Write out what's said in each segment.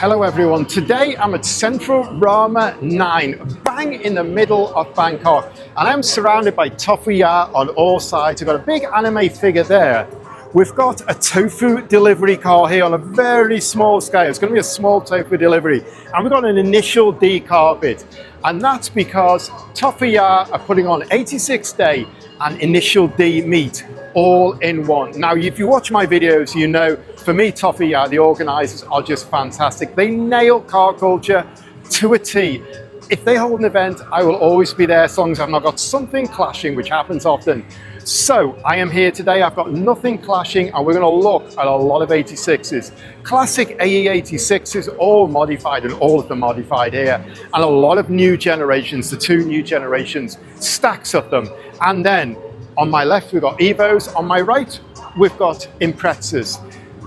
Hello everyone, today I'm at Central Rama 9, bang in the middle of Bangkok, and I'm surrounded by Tofuya on all sides. We've got a big anime figure there. We've got a tofu delivery car here on a very small scale. It's going to be a small tofu delivery, and we've got an initial D carpet, and that's because Tofuya are putting on 86 day and initial D meet all in one. Now, if you watch my videos, you know, for me, Tofuya, the organizers are just fantastic. They nail car culture to a T. If they hold an event, I will always be there as long as I've not got something clashing, which happens often. So I am here today, I've got nothing clashing, and we're going to look at a lot of 86s. Classic AE86s, all modified, and all of them modified here. And a lot of new generations, the two new generations, stacks of them. And then on my left, we've got Evos. On my right, we've got Imprezas.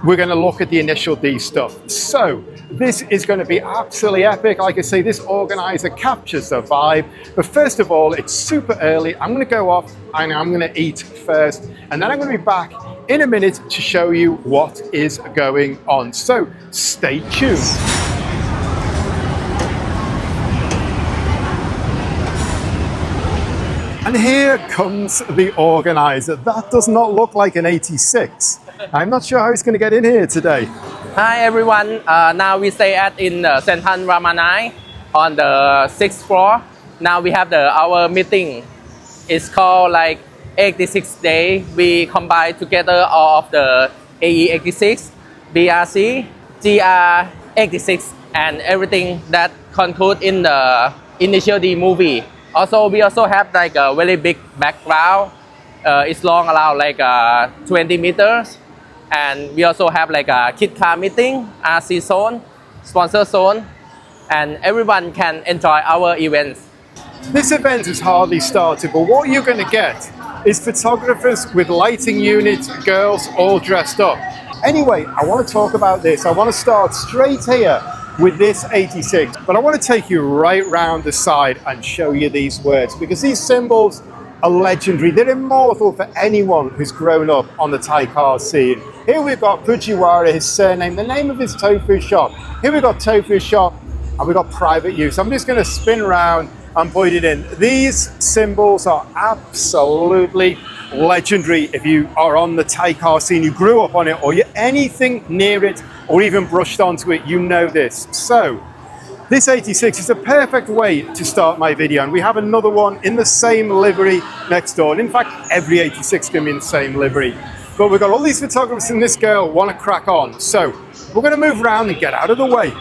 We're going to look at the initial D stuff. So this is going to be absolutely epic. Like I say, this organizer captures the vibe. But first of all, it's super early. I'm going to go off and I'm going to eat first. And then I'm going to be back in a minute to show you what is going on. So stay tuned. And here comes the organizer. That does not look like an 86. I'm not sure how he's going to get in here today. Hi everyone, now we stay in Central Rama 9 on the 6th floor. Now we have our meeting. It's called like 86 day. We combine together all of the AE86, BRC, GR86 and everything that conclude in the initial D movie. Also, we also have like a very big background. It's long around like 20 meters. And we also have like a kit car meeting, RC zone, sponsor zone, and everyone can enjoy our events. This event has hardly started, but what you're going to get is photographers with lighting units, girls all dressed up. Anyway, I want to talk about this. I want to start straight here with this 86, but I want to take you right round the side and show you these words, because these symbols are legendary. They're immortal for anyone who's grown up on the Thai car scene. Here we've got Fujiwara, his surname, the name of his tofu shop. Here we've got tofu shop, and we've got private use. I'm just going to spin around and put it in. These symbols are absolutely legendary. If you are on the Thai car scene, you grew up on it, or you're anything near it, or even brushed onto it, you know this. So this 86 is a perfect way to start my video, and we have another one in the same livery next door. And in fact, every 86 can be in the same livery. But we've got all these photographers and this girl want to crack on. So we're going to move around and get out of the way.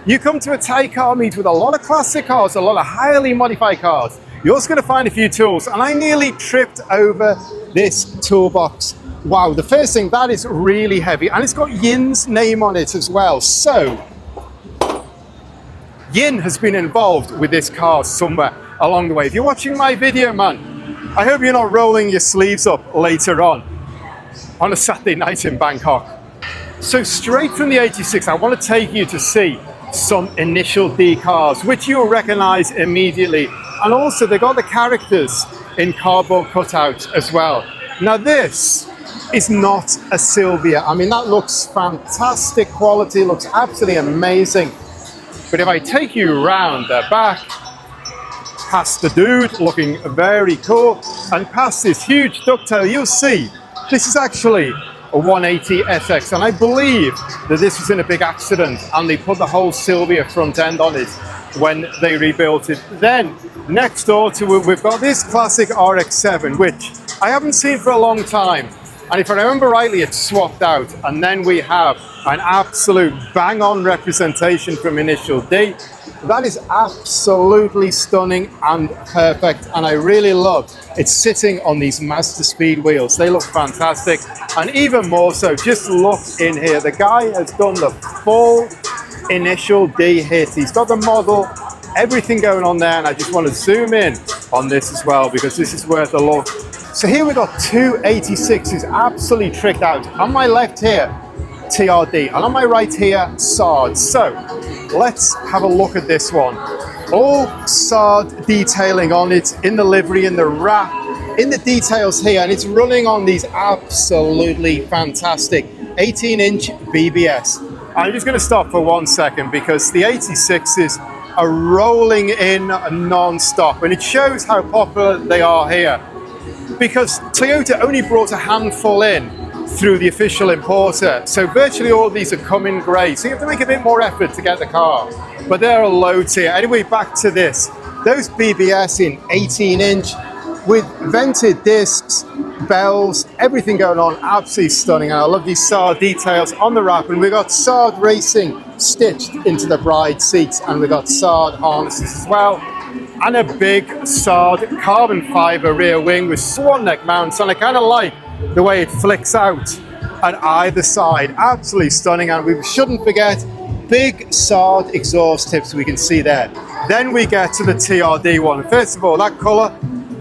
You come to a Thai car meet with a lot of classic cars, a lot of highly modified cars. You're also going to find a few tools, and I nearly tripped over this toolbox. Wow, the first thing, that is really heavy, and it's got Yin's name on it as well. So Yin has been involved with this car somewhere along the way. If you're watching my video, man, I hope you're not rolling your sleeves up later on a Saturday night in Bangkok. So straight from the 86, I want to take you to see some initial D cars, which you'll recognize immediately. And also they got the characters in cardboard cutouts as well. Now this is not a Sylvia. I mean, that looks fantastic quality, looks absolutely amazing. But if I take you around the back, past the dude looking very cool, and past this huge ducktail, you'll see this is actually a 180 SX, and I believe that this was in a big accident and they put the whole Sylvia front end on it when they rebuilt it. Then next door to it, we've got this classic RX-7, which I haven't seen for a long time. And if I remember rightly, it's swapped out. And then we have an absolute bang-on representation from Initial D. That is absolutely stunning and perfect. And I really love it's sitting on these Master Speed wheels. They look fantastic. And even more so, just look in here. The guy has done the full Initial D hit. He's got the model, everything going on there. And I just want to zoom in on this as well, because this is worth a look. So here we've got two 86s absolutely tricked out. On my left here, TRD, and on my right here, SARD. So let's have a look at this one. All SARD detailing on it, in the livery, in the wrap, in the details here, and it's running on these absolutely fantastic 18-inch BBS. I'm just going to stop for 1 second because the 86s are rolling in non-stop, and it shows how popular they are here. Because Toyota only brought a handful in through the official importer, so virtually all of these are coming grey, so you have to make a bit more effort to get the car. But there are loads here. Anyway, back to this. Those BBS in 18-inch with vented discs, bells, everything going on, absolutely stunning. And I love these SAR details on the wrap, and we've got SAR Racing stitched into the bride seats, and we've got SAR harnesses as well, and a big SAR carbon fiber rear wing with swan neck mounts, and I kind of like the way it flicks out at either side. Absolutely stunning. And we shouldn't forget big SAR exhaust tips we can see there. Then we get to the TRD one. First of all, that color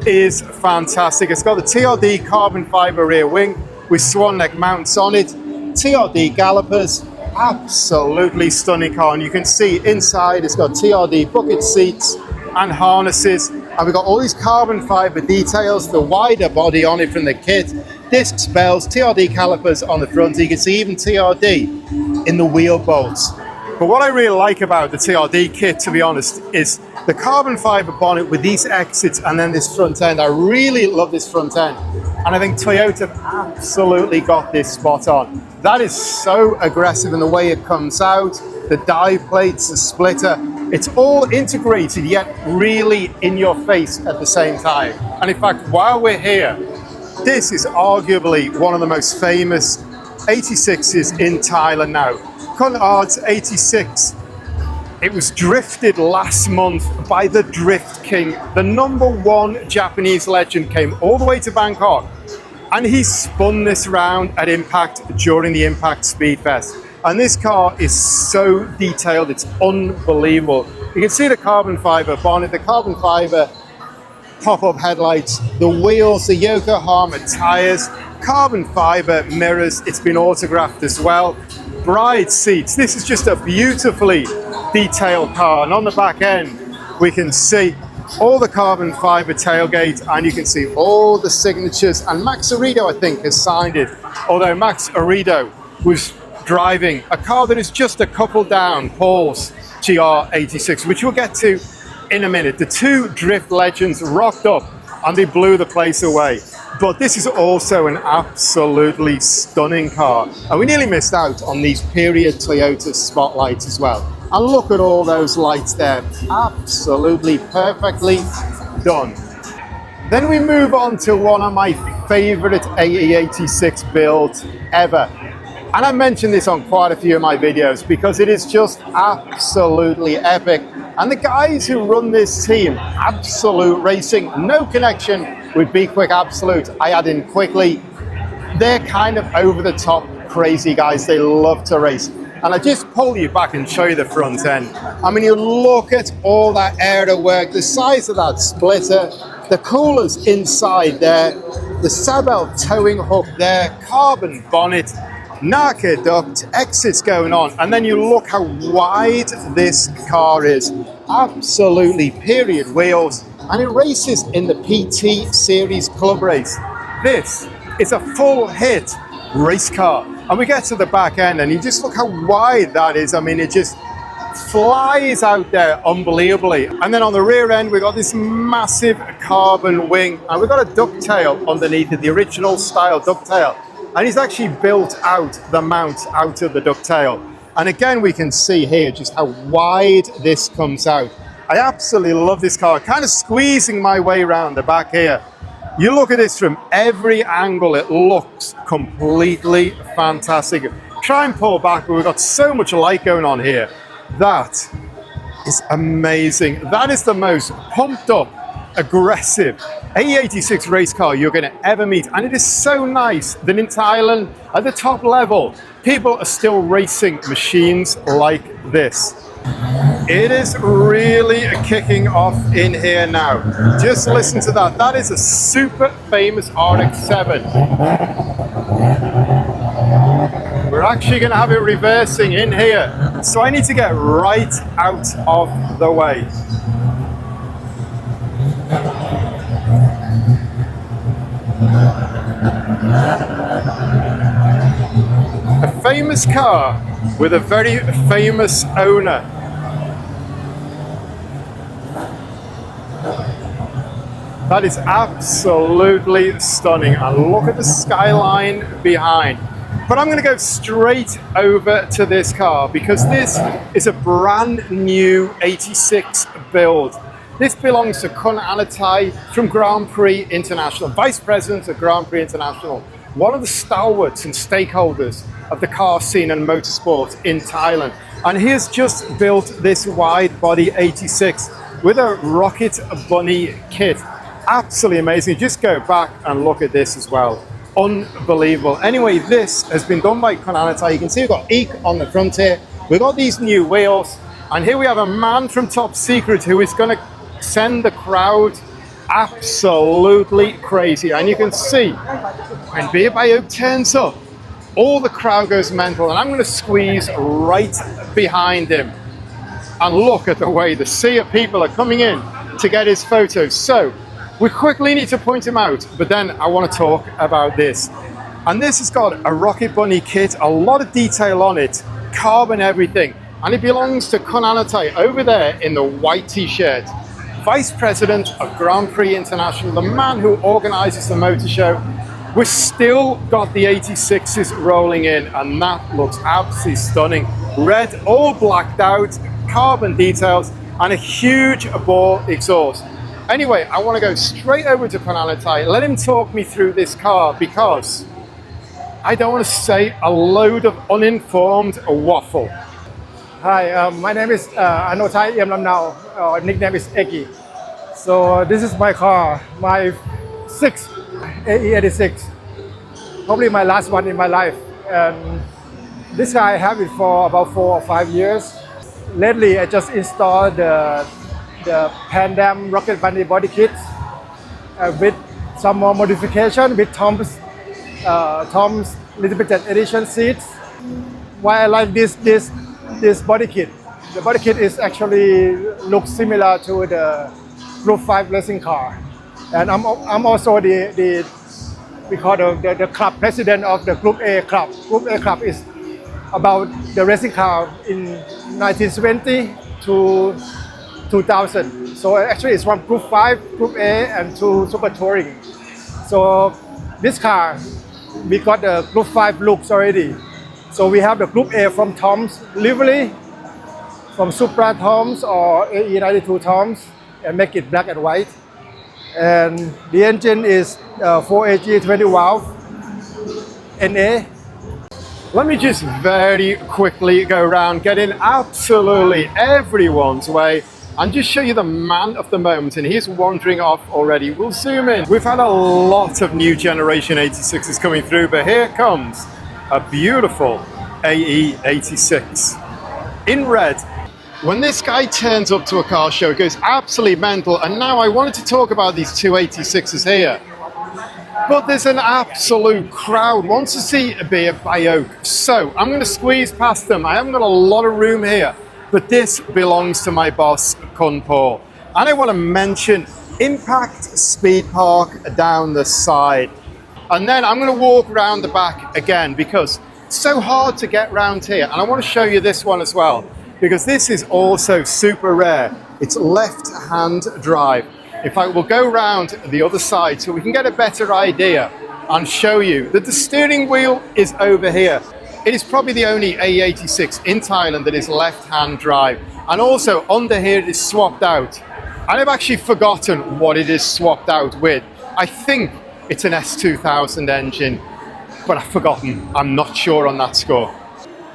is fantastic. It's got the TRD carbon fiber rear wing with swan neck mounts on it, TRD gallopers, absolutely stunning car. And you can see inside it's got TRD bucket seats and harnesses, and we've got all these carbon fiber details, the wider body on it from the kit, discs, bells, TRD calipers on the front. You can see even TRD in the wheel bolts. But what I really like about the TRD kit, to be honest, is the carbon fiber bonnet with these exits and then this front end. I really love this front end, and I think Toyota have absolutely got this spot on. That is so aggressive in the way it comes out, the dive plates, the splitter. It's all integrated yet really in your face at the same time. And in fact, while we're here, this is arguably one of the most famous 86s in Thailand now. Conrad's 86. It was drifted last month by the Drift King. The #1 Japanese legend came all the way to Bangkok, and he spun this round at Impact during the Impact Speed Fest. And this car is so detailed, it's unbelievable. You can see the carbon fiber bonnet, the carbon fiber pop-up headlights, the wheels, the Yokohama tires, carbon fiber mirrors. It's been autographed as well. Bride seats. This is just a beautifully detailed car, and on the back end we can see all the carbon fiber tailgate, and you can see all the signatures, and Max Arido, I think, has signed it, although Max Arido was driving a car that is just a couple down, Paul's GR86, which we'll get to in a minute. The two drift legends rocked up and they blew the place away. But this is also an absolutely stunning car, and we nearly missed out on these period Toyota spotlights as well. And look at all those lights there, absolutely perfectly done. Then we move on to one of my favorite AE86 builds ever. And I mentioned this on quite a few of my videos because it is just absolutely epic. And the guys who run this team, Absolute Racing, no connection with Be Quick Absolute, I add in quickly, they're kind of over the top crazy guys. They love to race. And I just pull you back and show you the front end. I mean, you look at all that aero work, the size of that splitter, the coolers inside there, the Sabel towing hook there, carbon bonnet, Naka duct, exits going on, and then you look how wide this car is. Absolutely period wheels, and it races in the PT Series Club Race. This is a full hit race car, and we get to the back end and you just look how wide that is. I mean, it just flies out there unbelievably. And then on the rear end we've got this massive carbon wing, and we've got a ducktail underneath it, the original style ducktail. And he's actually built out the mount out of the ducktail. And again, we can see here just how wide this comes out. I absolutely love this car. Kind of squeezing my way around the back here. You look at this from every angle, it looks completely fantastic. Try and pull back, but we've got so much light going on here. That is amazing. That is the most pumped up, aggressive AE86 race car you're going to ever meet, and it is so nice that in Thailand at the top level people are still racing machines like this. It is really kicking off in here now. Just listen to that. That is a super famous RX-7. We're actually going to have it reversing in here, so I need to get right out of the way. A famous car with a very famous owner. That is absolutely stunning, and look at the skyline behind. But I'm going to go straight over to this car because this is a brand new 86 build. This belongs to Kun Anatai from Grand Prix International, Vice President of Grand Prix International, one of the stalwarts and stakeholders of the car scene and motorsport in Thailand. And he has just built this wide body 86 with a Rocket Bunny kit. Absolutely amazing. Just go back and look at this as well. Unbelievable. Anyway, this has been done by Kun Anatai. You can see we've got Eek on the front here. We've got these new wheels. And here we have a man from Top Secret who is going to send the crowd absolutely crazy. And you can see when Bayok turns up, all the crowd goes mental. And I'm going to squeeze right behind him. And look at the way the sea of people are coming in to get his photos. So we quickly need to point him out, but then I want to talk about this. And this has got a Rocket Bunny kit, a lot of detail on it, carbon everything. And it belongs to Kun Anatai over there in the white t-shirt. Vice President of Grand Prix International, the man who organizes the motor show. We've still got the 86s rolling in, and that looks absolutely stunning. Red, all blacked out, carbon details, and a huge ball exhaust. Anyway, I want to go straight over to Kun Anatai, let him talk me through this car because I don't want to say a load of uninformed waffle. Hi, my name is Anotai Yemlamnao, nickname is Eki. So this is my car, my 6th AE86, probably my last one in my life. And this car I have it for about 4 or 5 years. Lately, I just installed the Pandam Rocket Bunny body kit with some more modification with Tom's limited edition seats. Why I like this body kit? The body kit is actually looks similar to the Group 5 racing car, and I'm also the club president of the Group A club. Group A club is about the racing car in 1920 to 2000. So actually it's from Group 5, Group A, and to Super Touring. So this car, we got the Group 5 looks already. So we have the Group A from Tom's livery, from Supra Tom's or AE92 Tom's, and make it black and white. And the engine is 4AG 20 valve NA. Let me just very quickly go around, get in absolutely everyone's way, and just show you the man of the moment, and he's wandering off already. We'll zoom in. We've had a lot of new generation 86s coming through, but here comes a beautiful AE86 in red. When this guy turns up to a car show, it goes absolutely mental. And now I wanted to talk about these two 86s here, but there's an absolute crowd wants to see a Bayok. So I'm going to squeeze past them. I haven't got a lot of room here, but this belongs to my boss, Kun Paul. And I want to mention Impact Speed Park down the side. And then I'm going to walk around the back again because it's so hard to get around here. And I want to show you this one as well, because this is also super rare. It's left-hand drive. In fact, we'll go around the other side so we can get a better idea and show you that the steering wheel is over here. It is probably the only AE86 in Thailand that is left-hand drive. And also under here it is swapped out. And I've actually forgotten what it is swapped out with. I think it's an S2000 engine, but I've forgotten. I'm not sure on that score.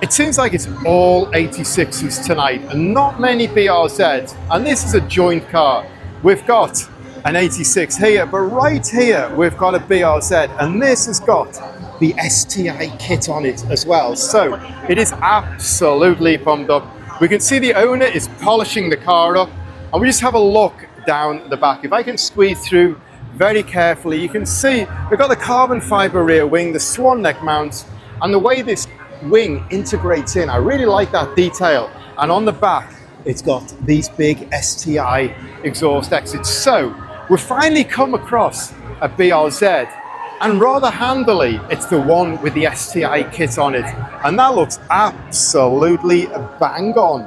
It seems like it's all 86s tonight and not many BRZs. And this is a joint car. We've got an 86 here, but right here we've got a BRZ, and this has got the STI kit on it as well. So it is absolutely pumped up. We can see the owner is polishing the car up, and we just have a look down the back. If I can squeeze through very carefully, you can see we've got the carbon fiber rear wing, the swan neck mounts, and the way this wing integrates in. I really like that detail. And on the back, it's got these big STI exhaust exits. So we've finally come across a BRZ And rather handily, it's the one with the STI kit on it. And that looks absolutely bang on.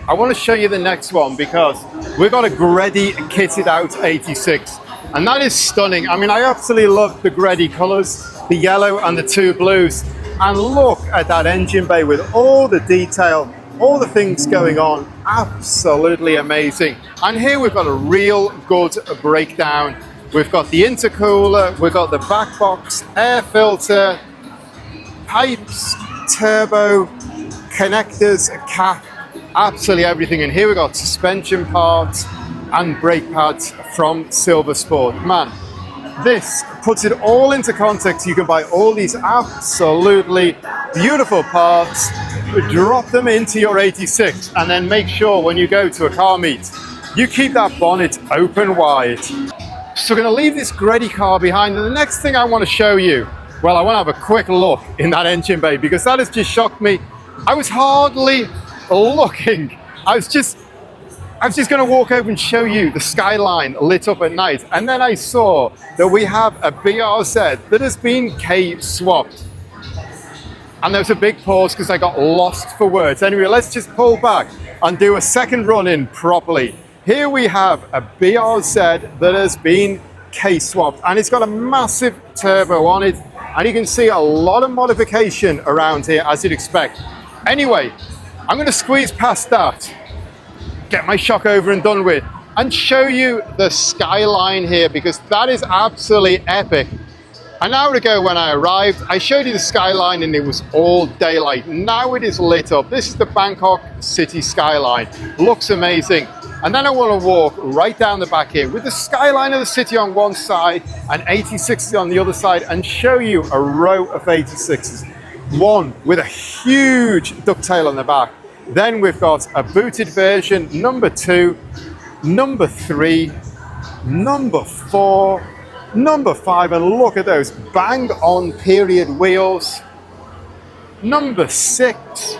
I want to show you the next one because we've got a Greddy kitted out 86. And that is stunning. I mean, I absolutely love the Greddy colors, the yellow and the two blues. And look at that engine bay with all the detail, all the things going on. Absolutely amazing. And here we've got a real good breakdown. We've got the intercooler, we've got the back box, air filter, pipes, turbo, connectors, cap, absolutely everything. And here we've got suspension parts and brake pads from Silver Sport. Man, this puts it all into context. You can buy all these absolutely beautiful parts, drop them into your 86, and then make sure when you go to a car meet, you keep that bonnet open wide. So we're going to leave this Greddy car behind, and the next thing I want to show you, well, I want to have a quick look in that engine bay because that has just shocked me. I was hardly looking. I was just going to walk over and show you the skyline lit up at night, and then I saw that we have a BRZ that has been K-swapped. And there was a big pause because I got lost for words. Anyway, let's just pull back and do a second run in properly. Here we have a BRZ that has been K-swapped, and it's got a massive turbo on it, and you can see a lot of modification around here as you'd expect. Anyway, I'm going to squeeze past that, get my shock over and done with, and show you the skyline here because that is absolutely epic. An hour ago when I arrived, I showed you the skyline and it was all daylight. Now it is lit up. This is the Bangkok city skyline. Looks amazing. And then I want to walk right down the back here with the skyline of the city on one side and 86s on the other side and show you a row of 86s. One with a huge ducktail on the back. Then we've got a booted version, number 2, number 3, number 4, number 5, and look at those bang on period wheels. Number 6,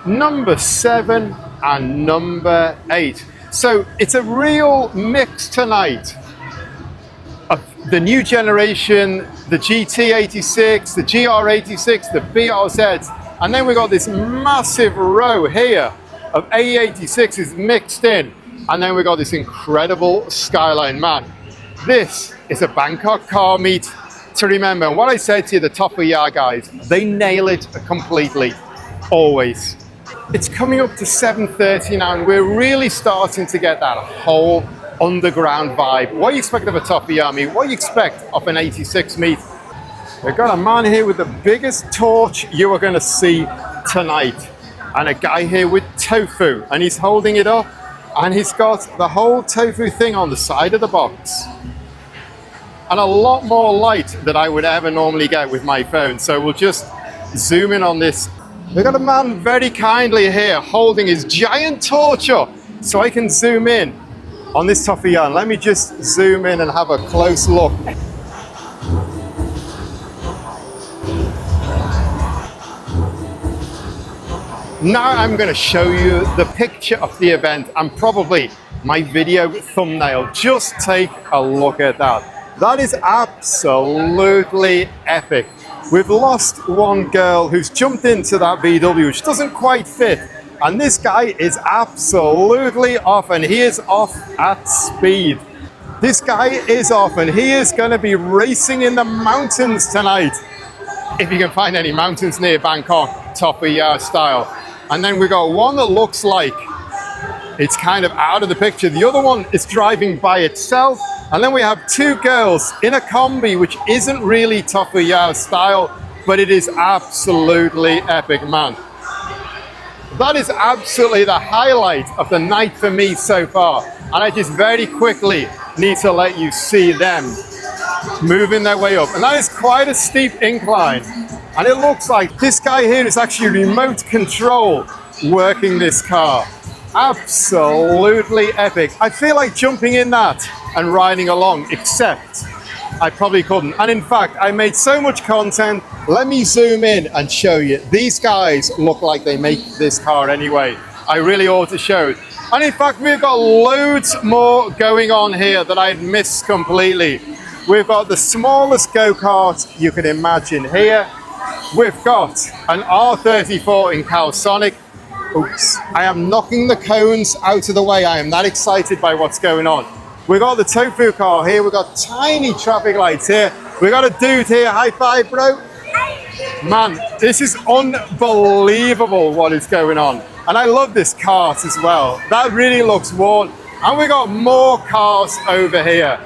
number 7, and number 8. So it's a real mix tonight of the new generation, the GT86, the GR86, the BRZs, and then we've got this massive row here of AE86s mixed in, and then we've got this incredible skyline. Man, this is a Bangkok car meet to remember. And what I said to you, the Tofuya guys, they nail it completely, always. It's coming up to 7:30 now, and we're really starting to get that whole underground vibe. What do you expect of a Tofuya meet? What do you expect of an 86 meet? We've got a man here with the biggest torch you are going to see tonight, and a guy here with tofu, and he's holding it up, and he's got the whole tofu thing on the side of the box. And a lot more light than I would ever normally get with my phone. So we'll just zoom in on this. We've got a man very kindly here holding his giant torch up so I can zoom in on this Tofuya. Let me just zoom in and have a close look. Now I'm going to show you the picture of the event and probably my video thumbnail. Just take a look at that. That is absolutely epic. We've lost one girl who's jumped into that VW, which doesn't quite fit. And this guy is absolutely off, and he is off at speed. This guy is off, and he is going to be racing in the mountains tonight. If you can find any mountains near Bangkok, Tofuya style. And then we got one that looks like it's kind of out of the picture. The other one is driving by itself. And then we have two girls in a combi, which isn't really Tofuya style, but it is absolutely epic, man. That is absolutely the highlight of the night for me so far. And I just very quickly need to let you see them moving their way up. And that is quite a steep incline. And it looks like this guy here is actually remote control working this car. Absolutely epic. I feel like jumping in that and riding along, except I probably couldn't. And in fact, I made so much content. Let me zoom in and show you. These guys look like they make this car anyway. I really ought to show it. And in fact, we've got loads more going on here that I'd missed completely. We've got the smallest go-kart you can imagine here. We've got an R34 in Calsonic. Oops, I am knocking the cones out of the way. I am that excited by what's going on. We've got the Tofu car here. We've got tiny traffic lights here. We've got a dude here. High five, bro. Man, this is unbelievable what is going on. And I love this kart as well. That really looks worn. And we've got more cars over here.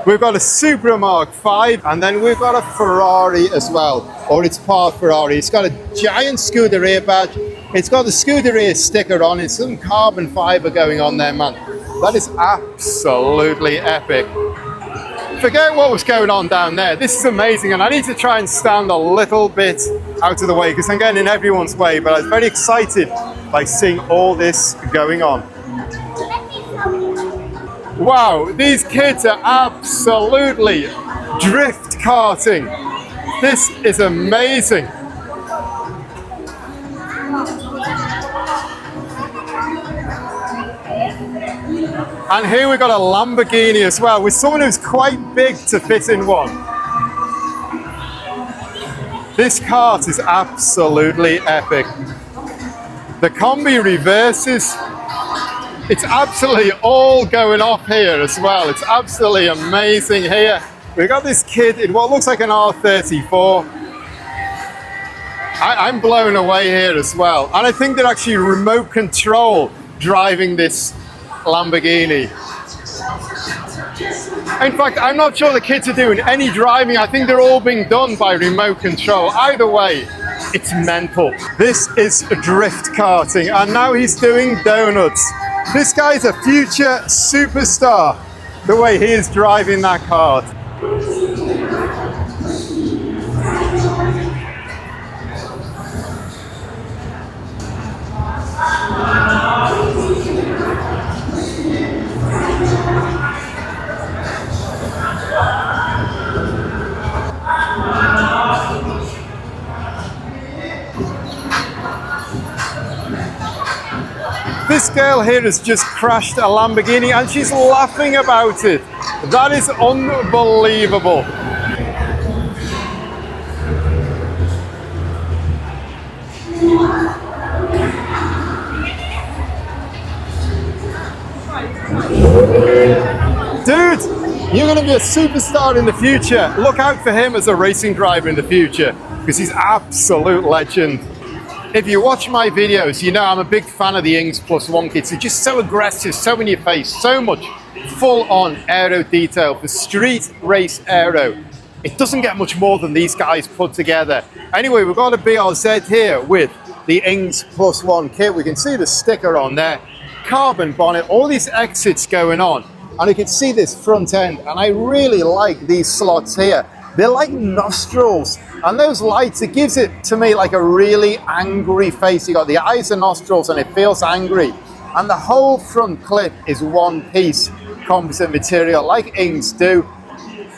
We've got a Supra Mark 5, and then we've got a Ferrari as well, or it's part Ferrari. It's got a giant Scuderia badge. It's got the Scuderia sticker on. It's some carbon fiber going on there, man. That is absolutely epic. Forget what was going on down there. This is amazing, and I need to try and stand a little bit out of the way because I'm getting in everyone's way, but I was very excited by seeing all this going on. Wow, these kids are absolutely drift karting. This is amazing. And here we've got a Lamborghini as well, with someone who's quite big to fit in one. This kart is absolutely epic. The combi reverses. It's absolutely all going off here as well. It's absolutely amazing here. We've got this kid in what looks like an R34. I'm blown away here as well. And I think they're actually remote control driving this Lamborghini. In fact, I'm not sure the kids are doing any driving. I think they're all being done by remote control. Either way, it's mental. This is drift karting, and now he's doing donuts. This guy's a future superstar, the way he is driving that kart. This girl here has just crashed a Lamborghini and she's laughing about it. That is unbelievable. Dude, you're going to be a superstar in the future. Look out for him as a racing driver in the future because he's absolute legend. If you watch my videos, you know I'm a big fan of the Ings Plus One kits. They're just so aggressive, so in your face, so much full-on aero detail for street race aero. It doesn't get much more than these guys put together. Anyway, we've got a BRZ here with the Ings Plus One kit. We can see the sticker on there, carbon bonnet, all these exits going on. And you can see this front end, and I really like these slots here. They're like nostrils, and those lights, it gives it to me like a really angry face. You got the eyes and nostrils, and it feels angry. And the whole front clip is one piece composite material, like Ings do.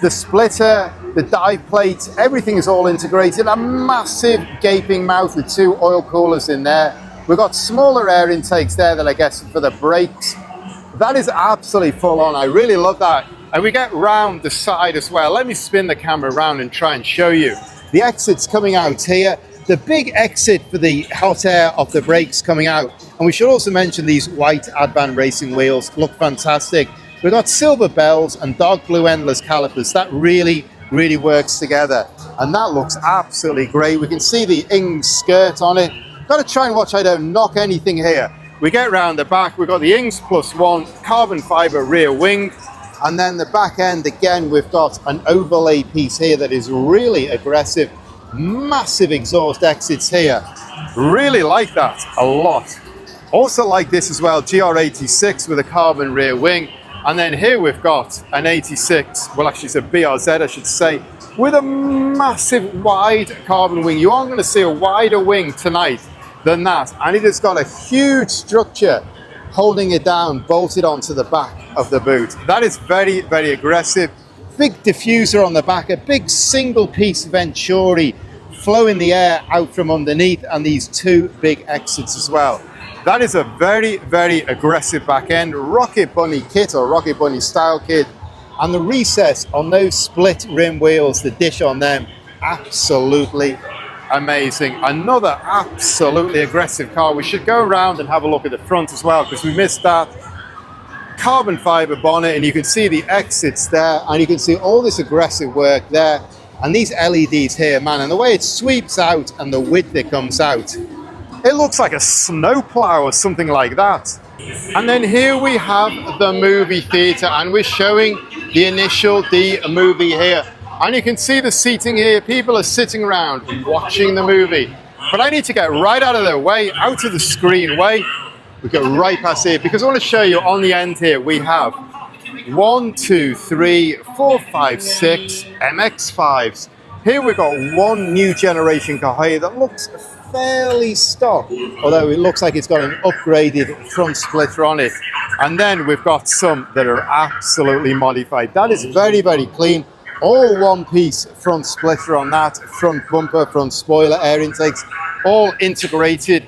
The splitter, the dive plate, everything is all integrated. A massive gaping mouth with two oil coolers in there. We've got smaller air intakes there that I guess for the brakes. That is absolutely full on. I really love that. And we get round the side as well. Let me spin the camera around and try and show you. The exit's coming out here. The big exit for the hot air of the brakes coming out. And we should also mention these white Advan racing wheels look fantastic. We've got silver bells and dark blue endless calipers. That really, really works together. And that looks absolutely great. We can see the Ings skirt on it. Got to try and watch I don't knock anything here. We get round the back. We've got the Ings Plus One carbon fiber rear wing. And then the back end, again, we've got an overlay piece here that is really aggressive. Massive exhaust exits here. Really like that a lot. Also like this as well, GR86 with a carbon rear wing. And then here we've got an 86, well actually it's a BRZ I should say, with a massive wide carbon wing. You aren't going to see a wider wing tonight than that. And it has got a huge structure holding it down, bolted onto the back of the boot. That is very, very aggressive. Big diffuser on the back, a big single piece Venturi flowing the air out from underneath, and these two big exits as well. That is a very, very aggressive back end, Rocket Bunny kit or Rocket Bunny style kit. And the recess on those split rim wheels, the dish on them, absolutely amazing. Another absolutely aggressive car. We should go around and have a look at the front as well, because we missed that. Carbon fiber bonnet, and you can see the exits there, and you can see all this aggressive work there, and these LEDs here, man, and the way it sweeps out and the width it comes out, it looks like a snowplow or something like that. And then here we have the movie theater, and we're showing the initial D movie here, and you can see the seating here. People are sitting around watching the movie, but I need to get right out of their way, out of the screen way. We go right past here, because I want to show you on the end here, we have 1, 2, 3, 4, 5, 6 MX5s. Here we've got one new generation car here that looks fairly stock, although it looks like it's got an upgraded front splitter on it. And then we've got some that are absolutely modified. That is very, very clean. All one piece front splitter on that, front bumper, front spoiler, air intakes, all integrated.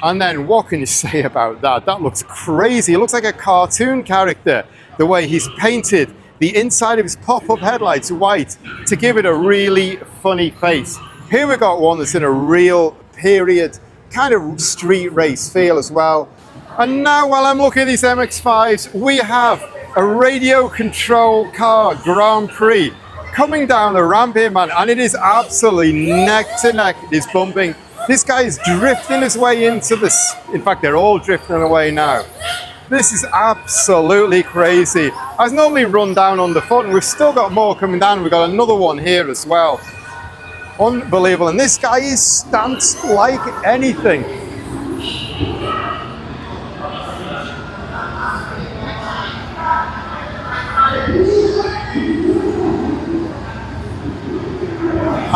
And then what can you say about that? That looks crazy. It looks like a cartoon character, the way he's painted the inside of his pop-up headlights white to give it a really funny face. Here we got one that's in a real period kind of street race feel as well. And now while I'm looking at these MX-5s, we have a radio control car Grand Prix coming down the ramp here, man, and it is absolutely neck to neck. It is bumping. This guy is drifting his way into this. In fact, they're all drifting away now. This is absolutely crazy. I was normally run down underfoot, and we've still got more coming down. We've got another one here as well. Unbelievable. And this guy is stamped like anything.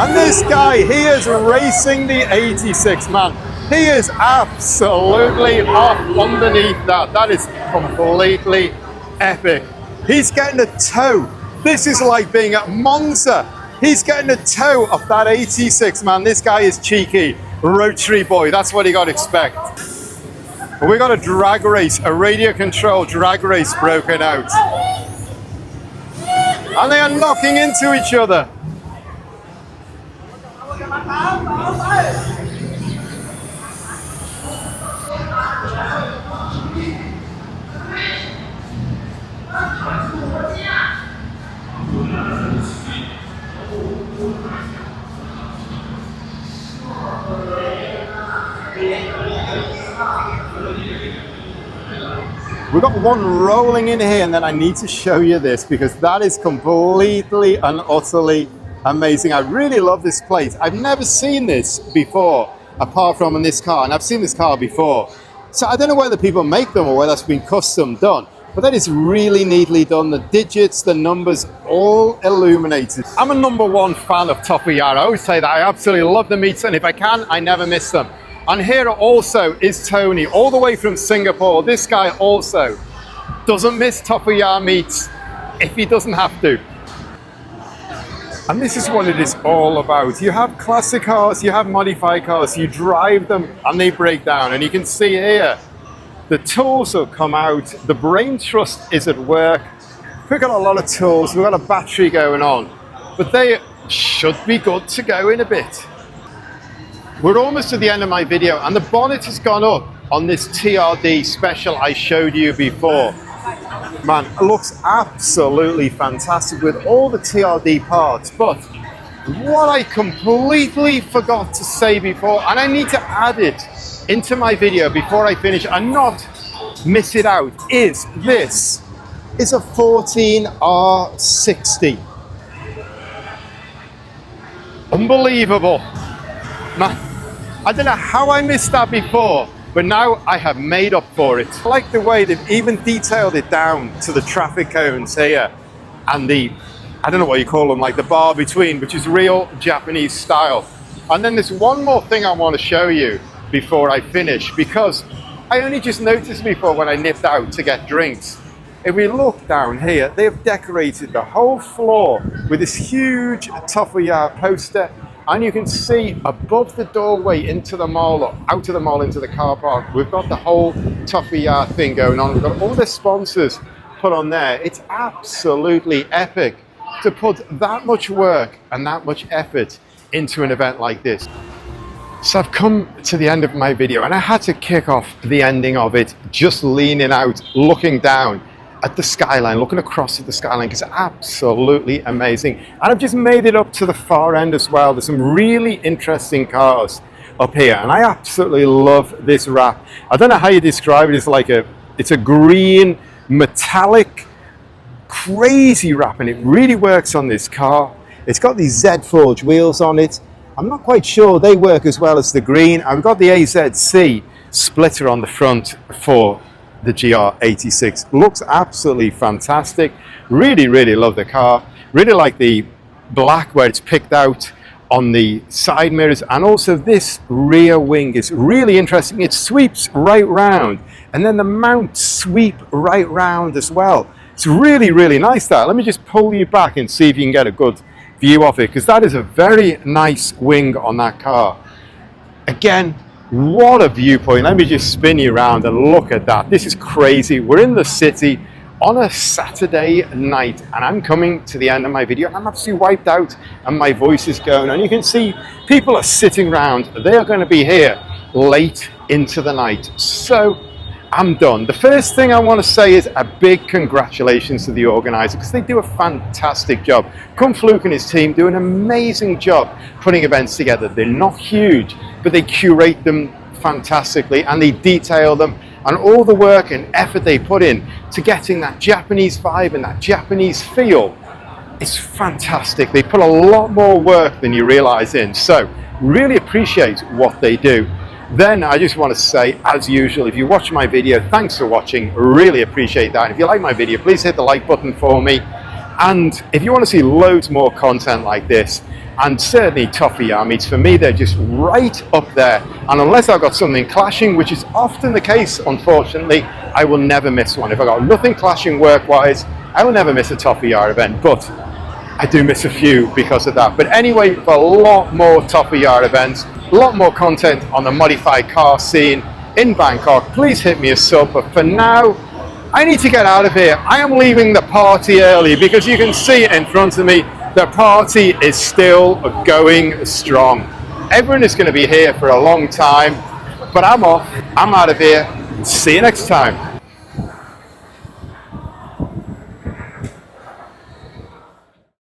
And this guy, he is racing the 86, man. He is absolutely off underneath that. That is completely epic. He's getting a tow. This is like being at Monza. He's getting a tow of that 86, man. This guy is cheeky. Rotary boy, that's what you got to expect. But we got a drag race, a radio control drag race broken out. And they are knocking into each other. We've got one rolling in here, and then I need to show you this because that is completely and utterly amazing. I really love this plate. I've never seen this before, apart from in this car, and I've seen this car before. So I don't know whether people make them or whether that's been custom done, but that is really neatly done. The digits, the numbers, all illuminated. I'm a #1 fan of Tofuya. I always say that. I absolutely love the meats, and if I can, I never miss them. And here also is Tony, all the way from Singapore. This guy also doesn't miss Tofuya meats if he doesn't have to. And this is what it is all about. You have classic cars, you have modified cars, you drive them and they break down. And you can see here, the tools have come out, the brain trust is at work. We've got a lot of tools, we've got a battery going on, but they should be good to go in a bit. We're almost at the end of my video, and the bonnet has gone up on this TRD special I showed you before. Man, it looks absolutely fantastic with all the TRD parts, but what I completely forgot to say before, and I need to add it into my video before I finish and not miss it out, is this is a 14R60. Unbelievable. Man, I don't know how I missed that before, but now I have made up for it. I like the way they've even detailed it down to the traffic cones here and the, I don't know what you call them, like the bar between, which is real Japanese style. And then there's one more thing I want to show you before I finish, because I only just noticed before when I nipped out to get drinks. If we look down here, they have decorated the whole floor with this huge Tofuya poster. And you can see above the doorway into the mall, or out of the mall into the car park, we've got the whole Tofuya thing going on. We've got all the sponsors put on there. It's absolutely epic to put that much work and that much effort into an event like this. So I've come to the end of my video, and I had to kick off the ending of it just leaning out, looking down at the skyline, looking across at the skyline, because it's absolutely amazing. And I've just made it up to the far end as well. There's some really interesting cars up here, and I absolutely love this wrap. I don't know how you describe it. It's a green metallic crazy wrap, and it really works on this car. It's got these Z Forge wheels on it. I'm not quite sure they work as well as the green. I've got the AZC splitter on the front for the GR86. Looks absolutely fantastic. Really, really love the car. Really like the black where it's picked out on the side mirrors, and also this rear wing is really interesting. It sweeps right round, and then the mounts sweep right round as well. It's really, really nice that. Let me just pull you back and see if you can get a good view of it, because that is a very nice wing on that car. Again, what a viewpoint. Let me just spin you around and look at that. This is crazy. We're in the city on a Saturday night, and I'm coming to the end of my video, and I'm absolutely wiped out and my voice is going, and you can see people are sitting around. They are going to be here late into the night. So I'm done. The first thing I want to say is a big congratulations to the organizer, because they do a fantastic job. Kung Fluke and his team do an amazing job putting events together. They're not huge, but they curate them fantastically, and they detail them, and all the work and effort they put in to getting that Japanese vibe and that Japanese feel. It's fantastic. They put a lot more work than you realize in. So really appreciate what they do. Then I just want to say, as usual, if you watch my video, thanks for watching. Really appreciate that. If you like my video, please hit the like button for me. And if you want to see loads more content like this, and certainly Tofuya meets, for me, they're just right up there. And unless I've got something clashing, which is often the case, unfortunately, I will never miss one. If I've got nothing clashing work-wise, I will never miss a Tofuya event. But I do miss a few because of that. But anyway, for a lot more Tofuya events, a lot more content on the modified car scene in Bangkok, please hit me a sub. But for now, I need to get out of here. I am leaving the party early, because you can see it in front of me. The party is still going strong. Everyone is going to be here for a long time, but I'm off. I'm out of here. See you next time.